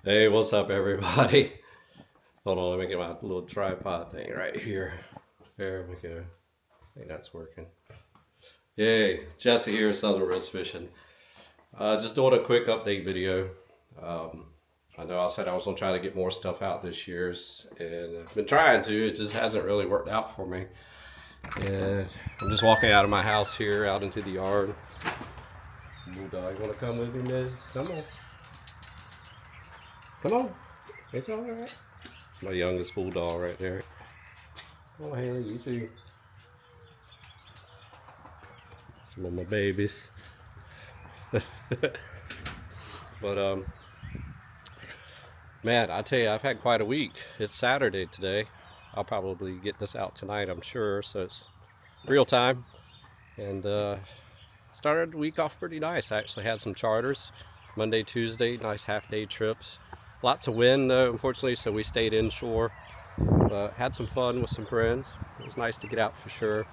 Hey, what's up, everybody? Hold on, let me get my little tripod thing right here. There we go. I think that's working. Yay, Jesse here, Southern Rose Fishing. Just doing a quick update video. Um, I know I said I was gonna try to get more stuff out this year's, and I've been trying to. It just hasn't really worked out for me. And I'm just walking out of my house here, out into the yard. Bulldog, you wanna come with me, Miss? Come on. Come on. It's all right. My youngest bulldog right there. Oh, Haley, you too. Some of my babies. But man, I tell you, I've had quite a week. It's Saturday today. I'll probably get this out tonight, I'm sure. So it's real time. And started the week off pretty nice. I actually had some charters. Monday, Tuesday, nice half-day trips. Lots of wind though, unfortunately, so we stayed inshore. Had some fun with some friends. It was nice to get out for sure.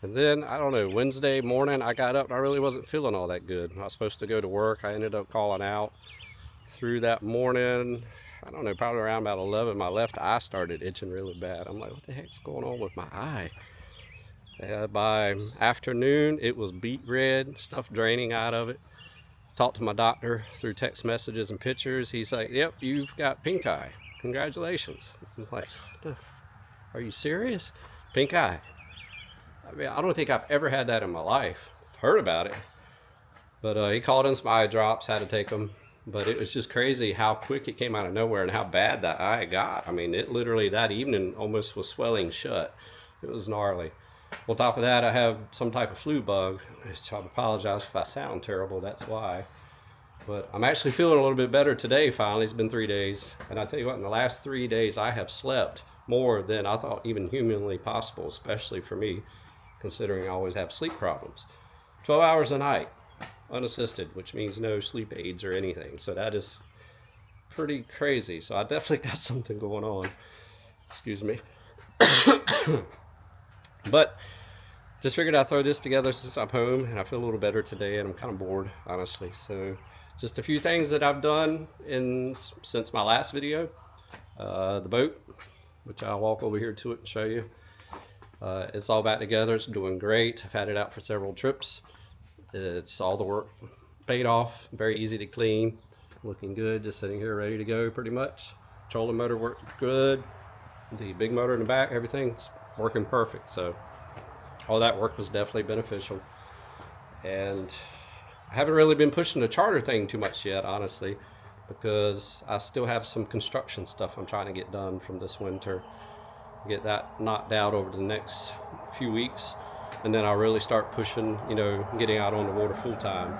And then, I don't know, Wednesday morning I got up and I really wasn't feeling all that good. I was supposed to go to work. I ended up calling out. Through that morning, I don't know, probably around about 11, my left eye started itching really bad. I'm like, what the heck's going on with my eye? By afternoon, it was beet red, stuff draining out of it. Talked to my doctor through text messages and pictures. He's like, yep, you've got pink eye. Congratulations. I'm like, are you serious? Pink eye. I mean, I don't think I've ever had that in my life. Heard about it. But he called in some eye drops, had to take them. But it was just crazy how quick it came out of nowhere and how bad that eye got. I mean, it literally that evening almost was swelling shut. It was gnarly. On top of that, I have some type of flu bug. I apologize if I sound terrible, that's why. But I'm actually feeling a little bit better today finally. It's been 3 days. And I tell you what, in the last 3 days, I have slept more than I thought even humanly possible, especially for me, considering I always have sleep problems. 12 hours a night, unassisted, which means no sleep aids or anything. So that is pretty crazy. So I definitely got something going on. Excuse me. But just figured I'd throw this together since I'm home and I feel a little better today and I'm kind of bored, honestly. So just a few things that I've done since my last video. The boat, which I'll walk over here to it and show you. It's all back together. It's doing great. I've had it out for several trips. It's all the work paid off. Very easy to clean. Looking good. Just sitting here ready to go pretty much. Trolling motor worked good. The big motor in the back, everything's working perfect. So all that work was definitely beneficial. And I haven't really been pushing the charter thing too much yet, honestly, because I still have some construction stuff I'm trying to get done from this winter. Get that knocked out over the next few weeks, and then I'll really start pushing, getting out on the water full time.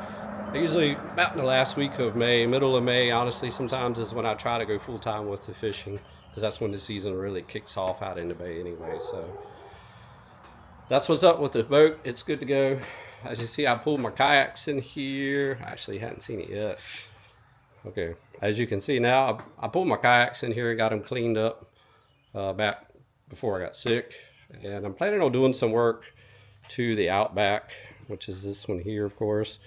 Usually about in the last week of May, middle of May, honestly, sometimes is when I try to go full time with the fishing, because that's when the season really kicks off out in the bay anyway. So that's what's up with the boat. It's good to go. As you see, I pulled my kayaks in here. I actually hadn't seen it yet. Okay, as you can see now, I pulled my kayaks in here and got them cleaned up back before I got sick. And I'm planning on doing some work to the Outback, which is this one here, of course.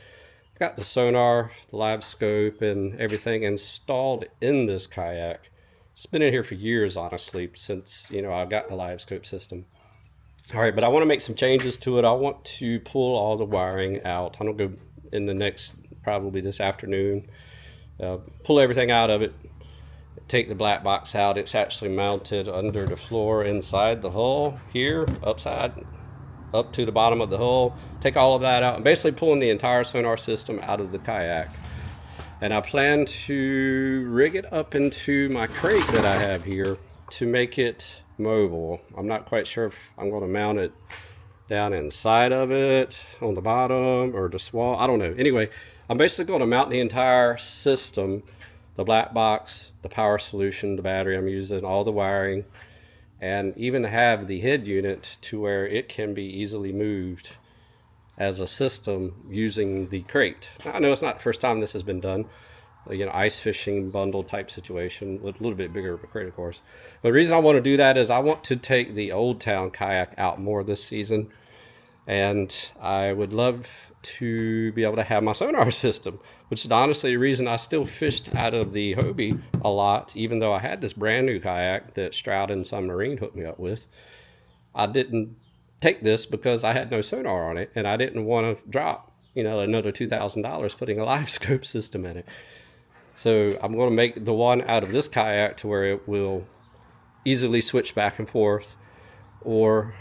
I've got the sonar, the live scope, and everything installed in this kayak. It's been in here for years, honestly, since I got the live scope system. All right, but I want to make some changes to it. I want to pull all the wiring out. I'm gonna go in the next, probably this afternoon, pull everything out of it, take the black box out. It's actually mounted under the floor inside the hull here, upside up to the bottom of the hull. Take all of that out. I'm basically pulling the entire sonar system out of the kayak. And I plan to rig it up into my crate that I have here to make it mobile. I'm not quite sure if I'm going to mount it down inside of it, on the bottom, or the wall. I don't know. Anyway, I'm basically going to mount the entire system, the black box, the power solution, the battery I'm using, all the wiring, and even have the head unit to where it can be easily moved as a system using the crate. I know it's not the first time this has been done. Ice fishing bundle type situation with a little bit bigger of a crate, of course. But the reason I want to do that is I want to take the Old Town kayak out more this season. And I would love to be able to have my sonar system, which is honestly the reason I still fished out of the Hobie a lot, even though I had this brand new kayak that Stroud and Submarine hooked me up with. I didn't take this because I had no sonar on it, and I didn't want to drop, you know, another $2,000 putting a live scope system in it. So I'm going to make the one out of this kayak to where it will easily switch back and forth. Or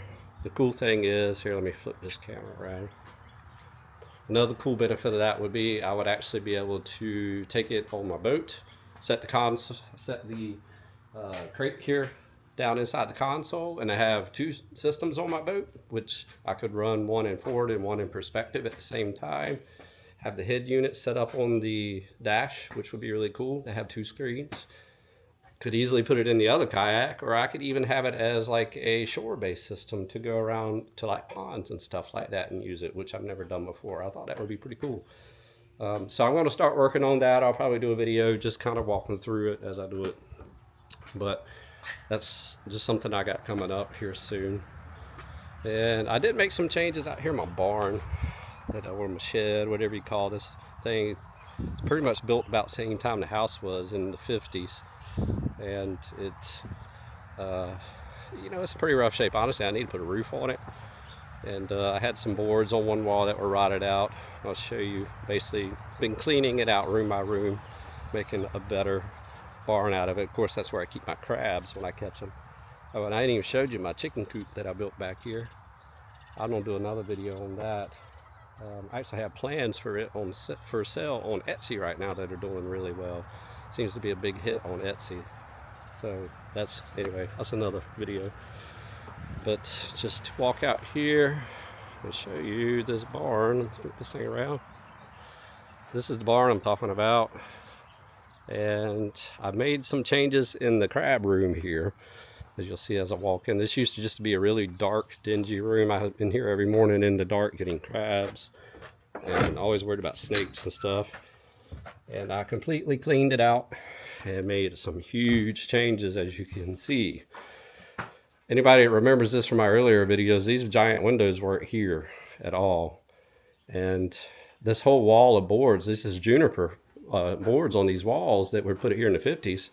the cool thing is, here, let me flip this camera around. Another cool benefit of that would be I would actually be able to take it on my boat, set the crate here down inside the console, and I have two systems on my boat, which I could run one in forward and one in perspective at the same time. Have the head unit set up on the dash, which would be really cool to have two screens. Could easily put it in the other kayak, or I could even have it as like a shore-based system to go around to like ponds and stuff like that and use it, which I've never done before. I thought that would be pretty cool. So I'm going to start working on that. I'll probably do a video just kind of walking through it as I do it. But that's just something I got coming up here soon. And I did make some changes out here in my barn, or my shed, whatever you call this thing. It's pretty much built about the same time the house was in the 50s. And it, you know, it's in pretty rough shape. Honestly, I need to put a roof on it. And I had some boards on one wall that were rotted out. I'll show you. Basically, been cleaning it out room by room, making a better barn out of it. Of course, that's where I keep my crabs when I catch them. Oh, and I ain't even showed you my chicken coop that I built back here. I'm gonna do another video on that. I actually have plans for it for sale on Etsy right now that are doing really well. Seems to be a big hit on Etsy. So that's, anyway, that's another video. But just walk out here and show you this barn. Flip this thing around. This is the barn I'm talking about. And I made some changes in the crab room here, as you'll see as I walk in. This used to just be a really dark, dingy room. I've been here every morning in the dark getting crabs and always worried about snakes and stuff. And I completely cleaned it out and made some huge changes, as you can see. Anybody that remembers this from my earlier videos, these giant windows weren't here at all. And this whole wall of boards, this is juniper boards on these walls that were put here in the 50s.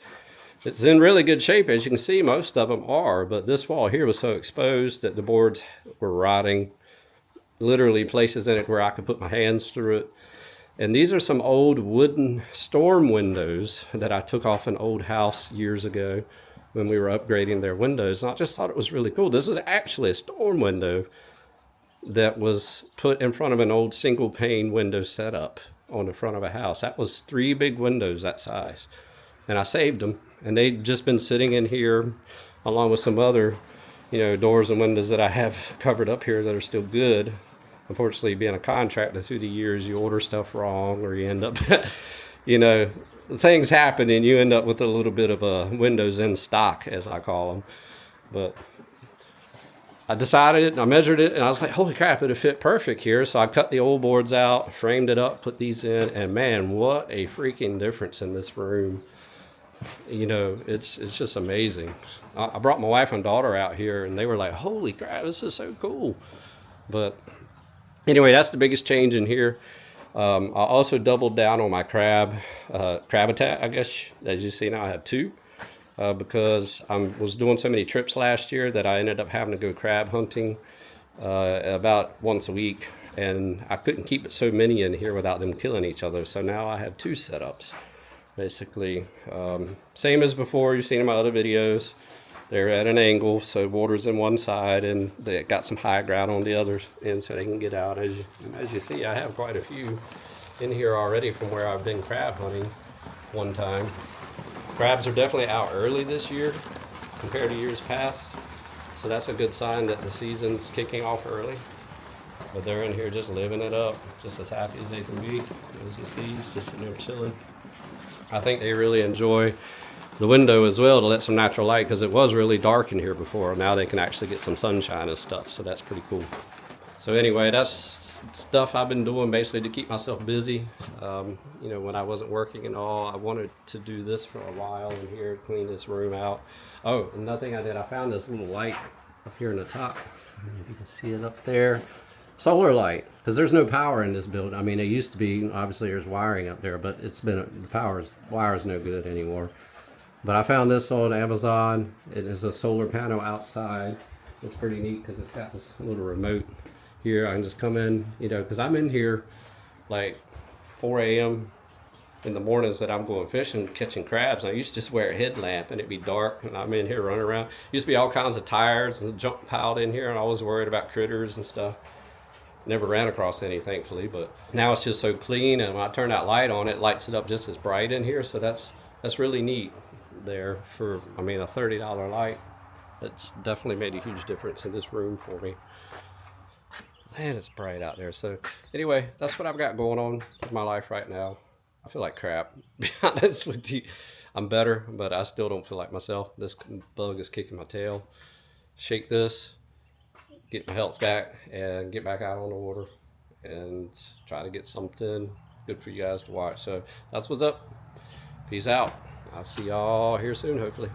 It's in really good shape, as you can see. Most of them are, but this wall here was so exposed that the boards were rotting. Literally places in it where I could put my hands through it. And these are some old wooden storm windows that I took off an old house years ago when we were upgrading their windows. And I just thought it was really cool. This was actually a storm window that was put in front of an old single pane window setup on the front of a house. That was 3 big windows that size. And I saved them. And they'd just been sitting in here along with some other, you know, doors and windows that I have covered up here that are still good. Unfortunately, being a contractor through the years, you order stuff wrong, or you end up, you know, things happen and you end up with a little bit of a windows in stock, as I call them. But I decided it, I measured it, and I was like, holy crap, it'll fit perfect here. So I cut the old boards out, framed it up, put these in, and man, what a freaking difference in this room. You know, it's just amazing. I brought my wife and daughter out here, and they were like, holy crap, this is so cool. But anyway, that's the biggest change in here. I also doubled down on my crab habitat, I guess. As you see now, I have 2 because I was doing so many trips last year that I ended up having to go crab hunting about once a week, and I couldn't keep it so many in here without them killing each other. So now I have 2 setups, basically. Same as before you've seen in my other videos. They're at an angle, so water's in one side, and they got some high ground on the other end so they can get out. As you see, I have quite a few in here already from where I've been crab hunting one time. Crabs are definitely out early this year compared to years past, so that's a good sign that the season's kicking off early. But they're in here just living it up, just as happy as they can be. As you see, just sitting there chilling. I think they really enjoy the window as well to let some natural light, because it was really dark in here before. Now they can actually get some sunshine and stuff, so that's pretty cool. So anyway, that's stuff I've been doing basically to keep myself busy. You know, when I wasn't working and all, I wanted to do this for a while in here, clean this room out. Oh, another thing I did, I found this little light up here in the top. I don't know if you can see it up there. solar light, because there's no power in this building. I mean, it used to be, obviously there's wiring up there, but it's been, the wire is no good anymore. But I found this on Amazon. It is a solar panel outside. It's pretty neat because it's got this little remote here. I can just come in, you know, because I'm in here like 4 a.m. in the mornings that I'm going fishing, catching crabs. I used to just wear a headlamp and it'd be dark and I'm in here running around. Used to be all kinds of tires and junk piled in here, and I was worried about critters and stuff. Never ran across any, thankfully, but now it's just so clean, and when I turn that light on, it lights it up just as bright in here. So that's really neat there for, I mean, a $30 light. It's definitely made a huge difference in this room for me. Man, it's bright out there. So anyway, that's what I've got going on in my life right now. I feel like crap, to be honest with you. I'm better, but I still don't feel like myself. This bug is kicking my tail. Shake this, get my health back, and get back out on the water and try to get something good for you guys to watch. So that's what's up. Peace out. I'll see y'all here soon, hopefully.